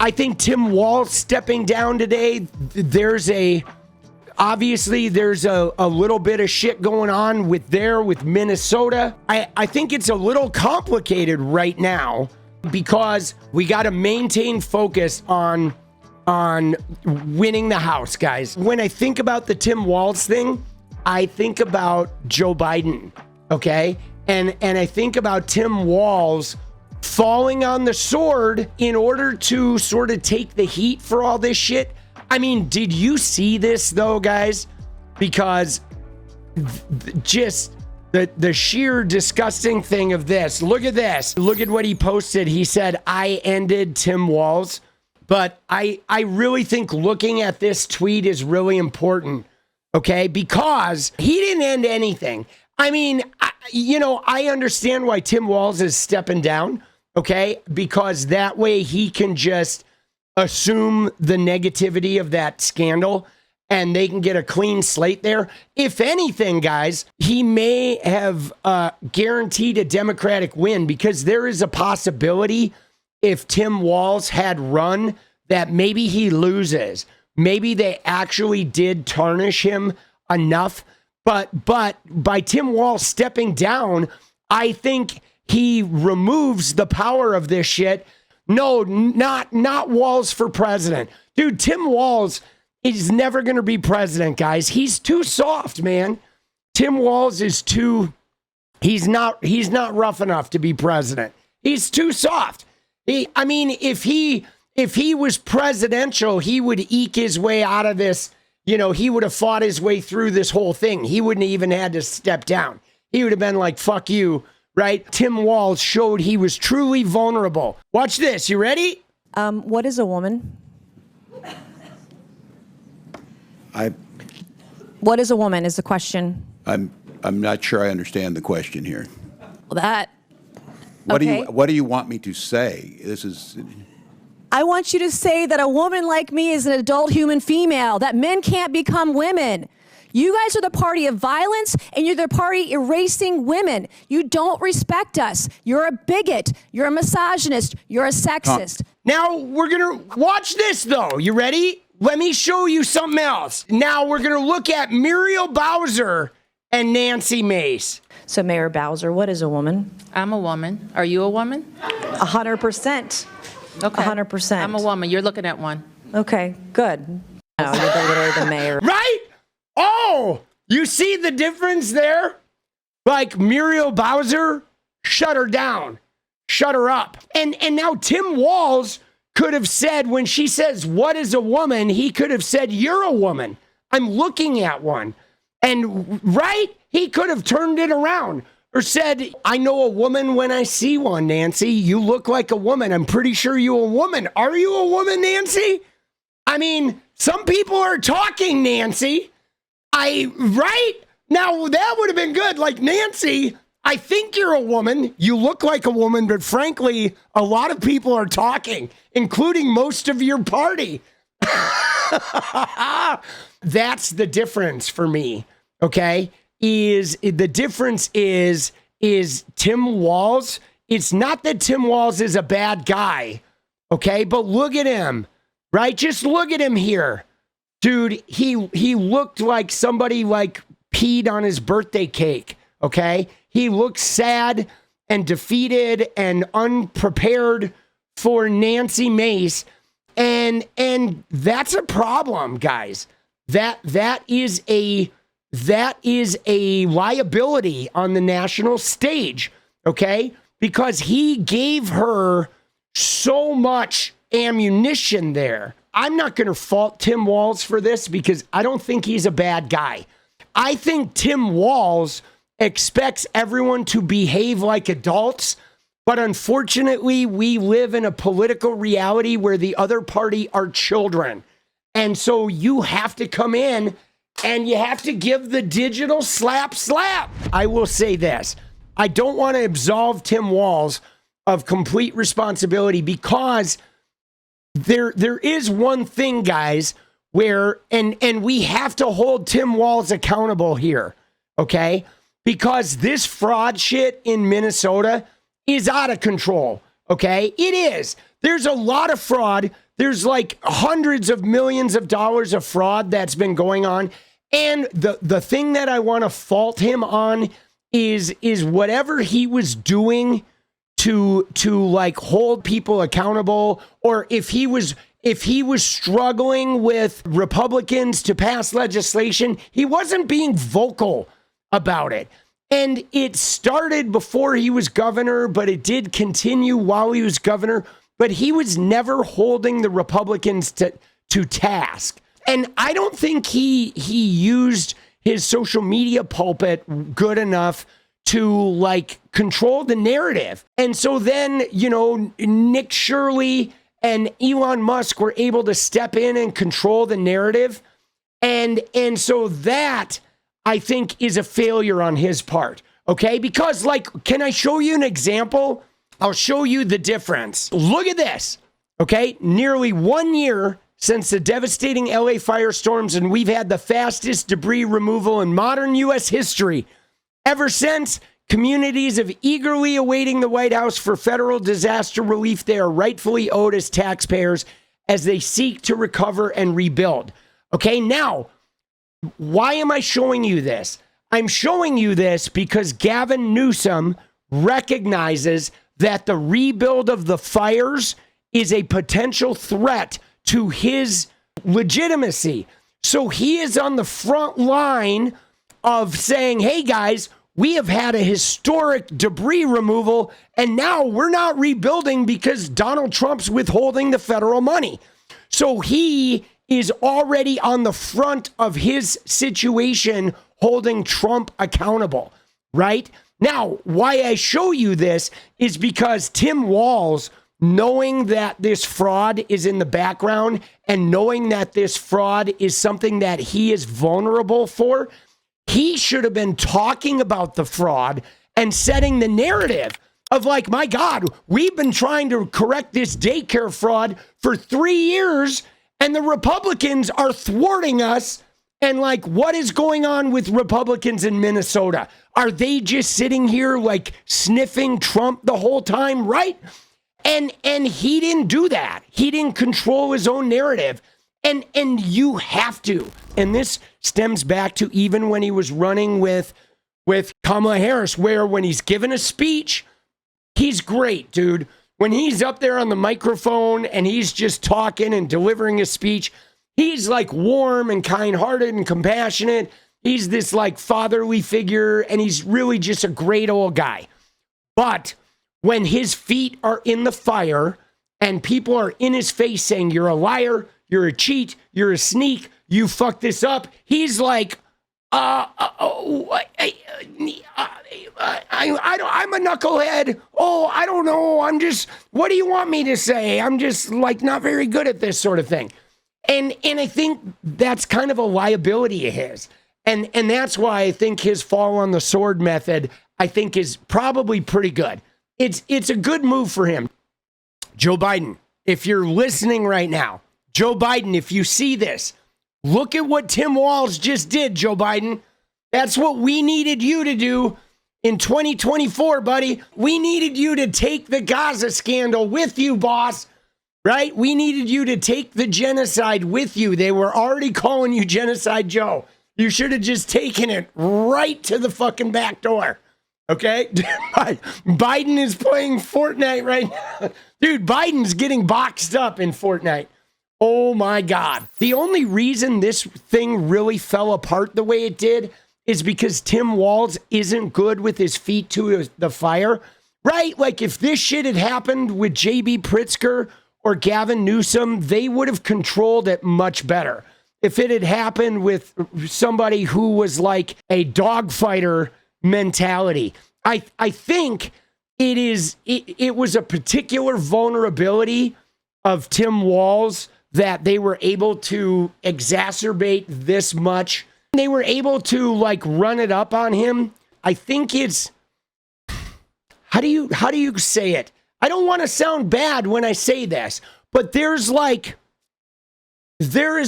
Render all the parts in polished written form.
I think Tim Walz stepping down today, obviously there's a little bit of shit going on with Minnesota. I think it's a little complicated right now because we got to maintain focus on winning the House, guys. When I think about the Tim Walz thing, I think about Joe Biden, okay? And I think about Tim Walz falling on the sword in order to sort of take the heat for all this shit. I mean, did you see this though, guys? Because just the sheer disgusting thing of this. Look at this. Look at what he posted. He said, I ended Tim Walz. But I really think looking at this tweet is really important, okay? Because he didn't end anything. I mean, I understand why Tim Walz is stepping down, okay? Because that way he can just assume the negativity of that scandal and they can get a clean slate there. If anything, guys, he may have guaranteed a Democratic win because there is a possibility if Tim Walz had run that maybe he loses. Maybe they actually did tarnish him enough. But by Tim Walz stepping down, I think he removes the power of this shit. No, not Walz for president. Dude, Tim Walz is never going to be president, guys. He's too soft, man. Tim Walz is he's not rough enough to be president. He's too soft. If he was presidential, he would eke his way out of this. He would have fought his way through this whole thing. He wouldn't have even had to step down. He would have been like, fuck you, right? Tim Walz showed he was truly vulnerable. Watch this. You ready? What is a woman? What is a woman is the question. I'm not sure I understand the question here. Well, What do you want me to say? I want you to say that a woman like me is an adult human female, that men can't become women. You guys are the party of violence, and you're the party erasing women. You don't respect us. You're a bigot. You're a misogynist. You're a sexist. Now, we're going to watch this, though. You ready? Let me show you something else. Now, we're going to look at Muriel Bowser and Nancy Mace. So, Mayor Bowser, what is a woman? I'm a woman. Are you a woman? 100%. Okay. 100%. I'm a woman. You're looking at one. Okay, good. No, you're literally the mayor. Right? Oh, you see the difference there? Like Muriel Bowser, shut her down. Shut her up. And now Tim Walz could have said, when she says, what is a woman? He could have said, you're a woman. I'm looking at one. And right? He could have turned it around or said, I know a woman when I see one, Nancy. You look like a woman. I'm pretty sure you're a woman. Are you a woman, Nancy? I mean, some people are talking, Nancy. Right? Now, that would have been good. Like, Nancy, I think you're a woman. You look like a woman, but frankly, a lot of people are talking, including most of your party. That's the difference for me, okay? The difference is Tim Walz. It's not that Tim Walz is a bad guy, okay? But look at him, right? Just look at him here. Dude, he looked like somebody like peed on his birthday cake, okay? He looked sad and defeated and unprepared for Nancy Mace. And that's a problem, guys. That is a liability on the national stage, okay? Because he gave her so much ammunition there. I'm not going to fault Tim Walz for this because I don't think he's a bad guy. I think Tim Walz expects everyone to behave like adults, but unfortunately, we live in a political reality where the other party are children. And so you have to come in and you have to give the digital slap. I will say this. I don't want to absolve Tim Walz of complete responsibility because there is one thing, guys, where, and we have to hold Tim Walz accountable here, okay? Because this fraud shit in Minnesota is out of control, okay? It is. There's a lot of fraud. There's like hundreds of millions of dollars of fraud that's been going on. And the thing that I want to fault him on is whatever he was doing to like hold people accountable, or if he was struggling with Republicans to pass legislation, he wasn't being vocal about it. And it started before he was governor, but it did continue while he was governor. But he was never holding the Republicans to task. And I don't think he used his social media pulpit good enough to like control the narrative. And so then, you know, Nick Shirley and Elon Musk were able to step in and control the narrative. And so that, I think, is a failure on his part. Okay? Because, like, can I show you an example? I'll show you the difference. Look at this. Okay? Nearly 1 year since the devastating LA firestorms, and we've had the fastest debris removal in modern U.S. history. Ever since, communities have eagerly awaiting the White House for federal disaster relief they are rightfully owed as taxpayers as they seek to recover and rebuild. Okay, now, why am I showing you this? I'm showing you this because Gavin Newsom recognizes that the rebuild of the fires is a potential threat to his legitimacy. So he is on the front line of saying, hey guys, we have had a historic debris removal, and now we're not rebuilding because Donald Trump's withholding the federal money. So he is already on the front of his situation, holding Trump accountable, right? Now, why I show you this is because Tim Walz, knowing that this fraud is in the background and knowing that this fraud is something that he is vulnerable for, he should have been talking about the fraud and setting the narrative of like, my God, we've been trying to correct this daycare fraud for 3 years and the Republicans are thwarting us. And like, what is going on with Republicans in Minnesota? Are they just sitting here like sniffing Trump the whole time, right? And he didn't do that. He didn't control his own narrative. And you have to. And this stems back to even when he was running with Kamala Harris, where when he's given a speech, he's great, dude. When he's up there on the microphone and he's just talking and delivering a speech, he's like warm and kind-hearted and compassionate. He's this like fatherly figure, and he's really just a great old guy. But when his feet are in the fire and people are in his face saying, you're a liar, you're a cheat, you're a sneak, you fucked this up, he's like, I'm a knucklehead. Oh, I don't know. What do you want me to say? I'm just like not very good at this sort of thing. And I think that's kind of a liability of his. And that's why I think his fall on the sword method, I think, is probably pretty good. It's a good move for him. Joe Biden, if you're listening right now, Joe Biden, if you see this, look at what Tim Walz just did, Joe Biden. That's what we needed you to do in 2024, buddy. We needed you to take the Gaza scandal with you, boss. Right? We needed you to take the genocide with you. They were already calling you Genocide Joe. You should have just taken it right to the fucking back door. Okay? Biden is playing Fortnite right now. Dude, Biden's getting boxed up in Fortnite. Oh my God. The only reason this thing really fell apart the way it did is because Tim Walz isn't good with his feet to the fire. Right? Like if this shit had happened with J.B. Pritzker or Gavin Newsom, they would have controlled it much better. If it had happened with somebody who was like a dogfighter mentality, I think it was a particular vulnerability of Tim Walz that they were able to exacerbate this much. They were able to like run it up on him. I think it's, how do you say it? I don't want to sound bad when I say this, but there is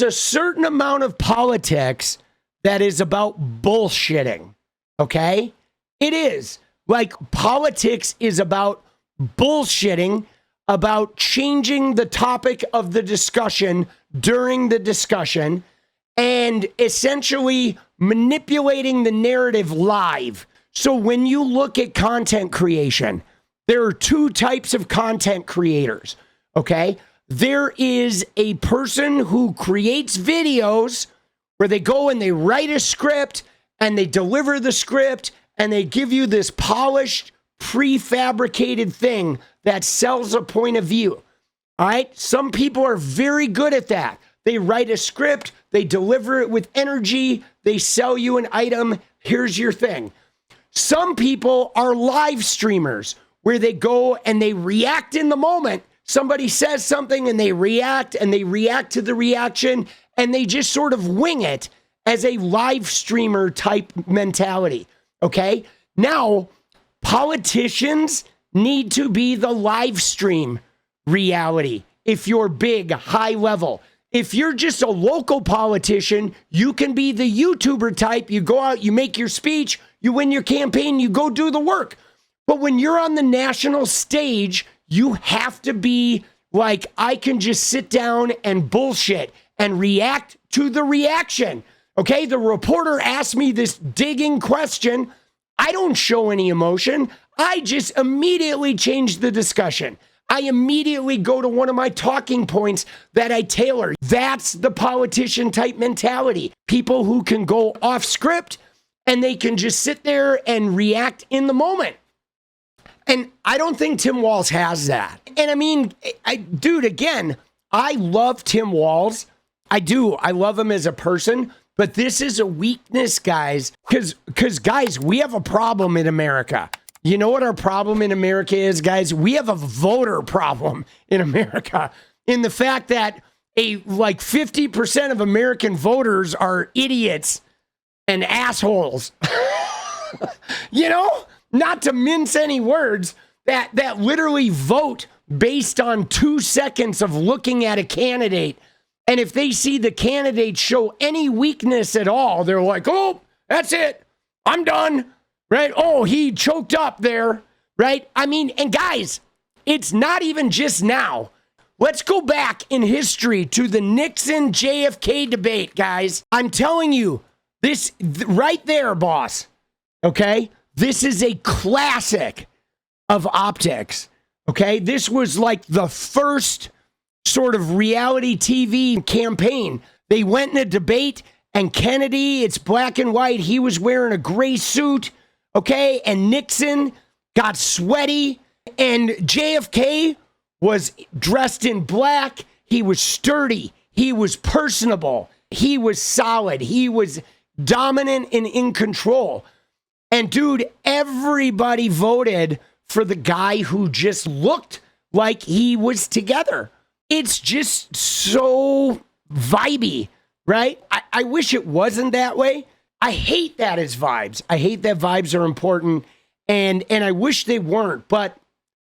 a certain amount of politics that is about bullshitting. Okay? It is. Like politics is about bullshitting about changing the topic of the discussion during the discussion and essentially manipulating the narrative live. So when you look at content creation, there are two types of content creators, okay? There is a person who creates videos where they go and they write a script and they deliver the script and they give you this polished, prefabricated thing that sells a point of view. All right? Some people are very good at that. They write a script, they deliver it with energy, they sell you an item. Here's your thing. Some people are live streamers where they go and they react in the moment. Somebody says something and they react to the reaction and they just sort of wing it as a live streamer type mentality. Okay? Now, politicians need to be the live stream reality. If you're big, high level, if you're just a local politician, you can be the YouTuber type. You go out, you make your speech, you win your campaign, you go do the work. But when you're on the national stage, you have to be like, I can just sit down and bullshit and react to the reaction. Okay, the reporter asked me this digging question. I don't show any emotion. I just immediately change the discussion. I immediately go to one of my talking points that I tailor. That's the politician type mentality. People who can go off script and they can just sit there and react in the moment. And I don't think Tim Walz has that. And I mean, dude, again, I love Tim Walz. I do. I love him as a person. But this is a weakness, guys. Because, guys, we have a problem in America. You know what our problem in America is, guys? We have a voter problem in America. In the fact that like 50% of American voters are idiots and assholes. You know? Not to mince any words, that literally vote based on 2 seconds of looking at a candidate. And if they see the candidate show any weakness at all, they're like, oh, that's it. I'm done. Right? Oh, he choked up there. Right? I mean, and guys, it's not even just now. Let's go back in history to the Nixon JFK debate, guys. I'm telling you, this right there, boss. Okay? This is a classic of optics, okay? This was like the first sort of reality TV campaign. They went in a debate, and Kennedy, it's black and white. He was wearing a gray suit, okay? And Nixon got sweaty, and JFK was dressed in black. He was sturdy. He was personable. He was solid. He was dominant and in control. And dude, everybody voted for the guy who just looked like he was together. It's just so vibey, right? I wish it wasn't that way. I hate that as vibes. I hate that vibes are important, and I wish they weren't, but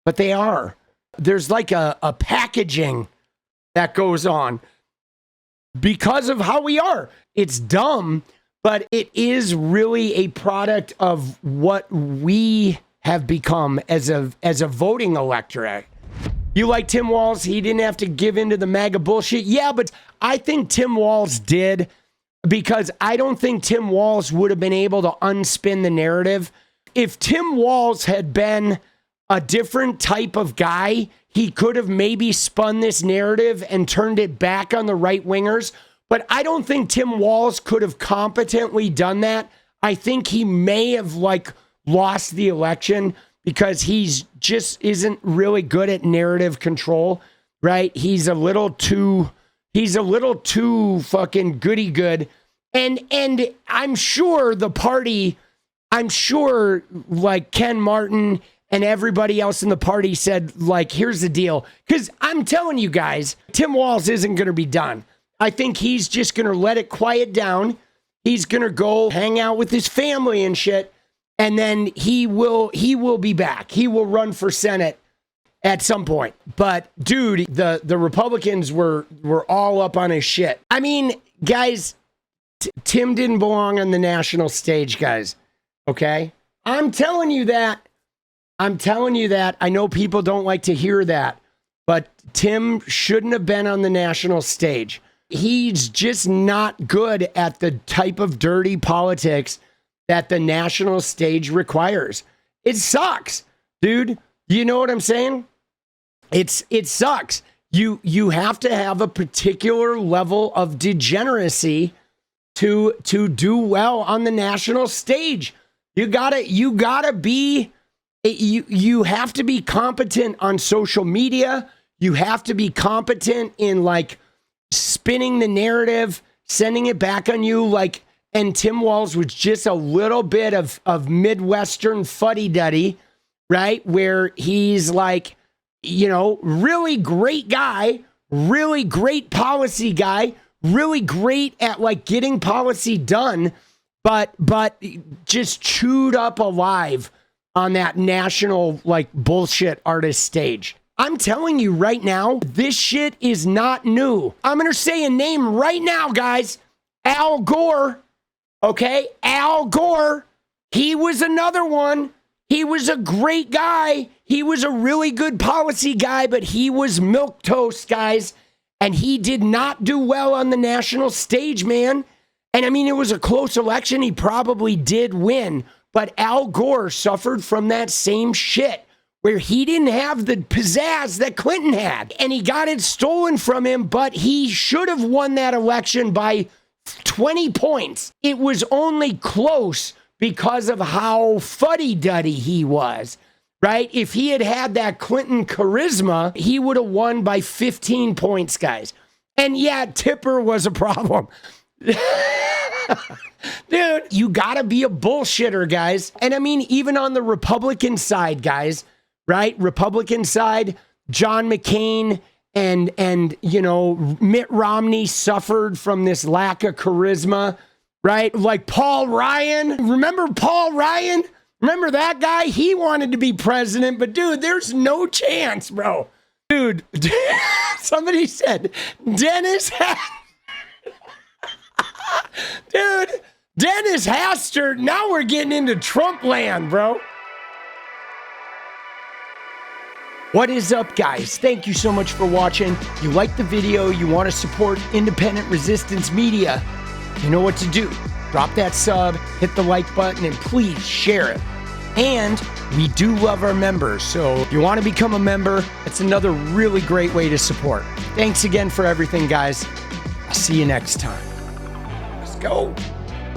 they are. There's like a packaging that goes on because of how we are. It's dumb. But it is really a product of what we have become as a voting electorate. You like Tim Walz? He didn't have to give into the MAGA bullshit. Yeah, but I think Tim Walz did, because I don't think Tim Walz would have been able to unspin the narrative. If Tim Walz had been a different type of guy, he could have maybe spun this narrative and turned it back on the right wingers. But I don't think Tim Walz could have competently done that. I think he may have lost the election because he's just isn't really good at narrative control, right? He's a little too fucking goody good. And I'm sure the party, like Ken Martin and everybody else in the party said, like, here's the deal. Because I'm telling you guys, Tim Walz isn't going to be done. I think he's just going to let it quiet down. He's going to go hang out with his family and shit. And then he will be back. He will run for Senate at some point. But dude, the Republicans were all up on his shit. I mean, guys, Tim didn't belong on the national stage, guys. Okay? I'm telling you that. I know people don't like to hear that. but Tim shouldn't have been on the national stage. He's just not good at the type of dirty politics that the national stage requires. It sucks, dude. You know what I'm saying? It sucks. You have to have a particular level of degeneracy to do well on the national stage. You gotta be, you have to be competent on social media. You have to be competent in like spinning the narrative, sending it back on you. Like, and Tim Walz was just a little bit of Midwestern fuddy-duddy, right? Where he's like, you know, really great guy, really great policy guy, really great at like getting policy done, but just chewed up alive on that national like bullshit artist stage. I'm telling you right now, this shit is not new. I'm going to say a name right now, guys. Al Gore. Okay? Al Gore. He was another one. He was a great guy. He was a really good policy guy, but he was milquetoast, guys. And he did not do well on the national stage, man. And I mean, it was a close election. He probably did win. But Al Gore suffered from that same shit, where he didn't have the pizzazz that Clinton had. And he got it stolen from him, but he should have won that election by 20 points. It was only close because of how fuddy-duddy he was, right? If he had had that Clinton charisma, he would have won by 15 points, guys. And yeah, Tipper was a problem. Dude, you gotta be a bullshitter, guys. And I mean, even on the Republican side, guys, right? Republican side, John McCain and you know, Mitt Romney suffered from this lack of charisma, right? Like Paul Ryan. Remember Paul Ryan? Remember that guy? He wanted to be president, but dude, there's no chance, bro. Dude, somebody said Dennis dude, Dennis Hastert. Now we're getting into Trump land, bro. What is up, guys? Thank you so much for watching. If you like the video, you want to support independent resistance media, you know what to do. Drop that sub, hit the like button, and please share it. And we do love our members, so if you want to become a member, it's another really great way to support. Thanks again for everything, guys. I'll see you next time. Let's go.